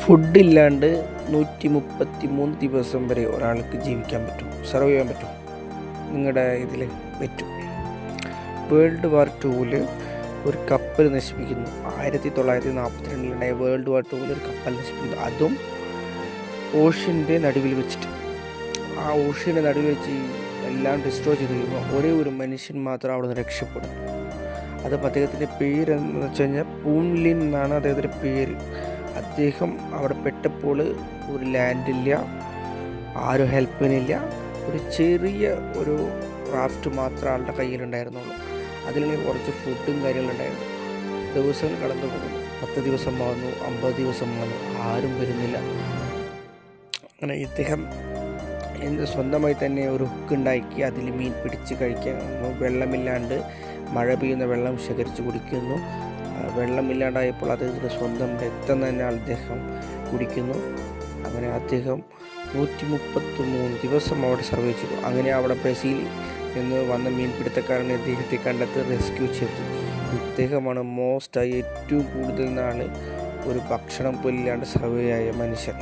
ഫുഡില്ലാണ്ട് 133 ദിവസം വരെ ഒരാൾക്ക് ജീവിക്കാൻ പറ്റും, സർവൈവ് ചെയ്യാൻ പറ്റും. നിങ്ങളുടെ ഇതിൽ പറ്റും. വേൾഡ് വാർ 2-ൽ ഒരു കപ്പൽ നശിപ്പിക്കുന്നു. 1942-ലുണ്ടായ വേൾഡ് വാർ 2-ൽ ഒരു കപ്പൽ നശിപ്പിക്കുന്നു. അതും ഓഷ്യൻ്റെ നടുവിൽ വെച്ചിട്ട്. ആ ഓഷ്യൻ്റെ നടുവിൽ വെച്ച് എല്ലാം ഡിസ്ട്രോയ് ചെയ്ത് കഴിയുമ്പോൾ ഒരേ ഒരു മനുഷ്യൻ മാത്രം അവിടെ നിന്ന് രക്ഷപ്പെടും. അത് അദ്ദേഹത്തിൻ്റെ പേരെന്ന് വെച്ച് കഴിഞ്ഞാൽ പൂൺലിൻ എന്നാണ് അദ്ദേഹത്തിൻ്റെ പേര്. അദ്ദേഹം അവിടെ പെട്ടപ്പോൾ ഒരു ലാൻഡില്ല, ആരും ഹെൽപ്പിനില്ല. ഒരു ചെറിയ ഒരു റാഫ്റ്റ് മാത്രം ആളുടെ കയ്യിലുണ്ടായിരുന്നുള്ളൂ. അതിലാണെങ്കിൽ കുറച്ച് ഫുഡും കാര്യങ്ങളുണ്ടായിരുന്നു. ദിവസങ്ങൾ കടന്നു പോകുന്നു. 10 ദിവസം വന്നു, 50 ദിവസം വന്നു, ആരും വരുന്നില്ല. അങ്ങനെ ഇദ്ദേഹം സ്വന്തമായി തന്നെ ഒരു ഹുക്കുണ്ടാക്കി അതിൽ മീൻ പിടിച്ച് കഴിക്കാൻ. വെള്ളമില്ലാണ്ട് മഴ പെയ്യുന്ന വെള്ളം ശേഖരിച്ച് കുടിക്കുന്നു. വെള്ളമില്ലാണ്ടായപ്പോൾ അദ്ദേഹത്തിൻ്റെ സ്വന്തം രക്തം തന്നെ അദ്ദേഹം കുടിക്കുന്നു. അങ്ങനെ അദ്ദേഹം 133 ദിവസം അവിടെ സർവൈവ് ചെയ്തു. അങ്ങനെ അവിടെ ബ്രസീലിൽ നിന്ന് വന്ന മീൻപിടുത്തക്കാരനെ ഇദ്ദേഹത്തെ കണ്ടെത്തി റെസ്ക്യൂ ചെയ്തു. ഇദ്ദേഹമാണ് ഏറ്റവും കൂടുതൽ നാൾ ഒരു ഭക്ഷണം പോലില്ലാണ്ട് സർവൈവ് ആയ മനുഷ്യൻ.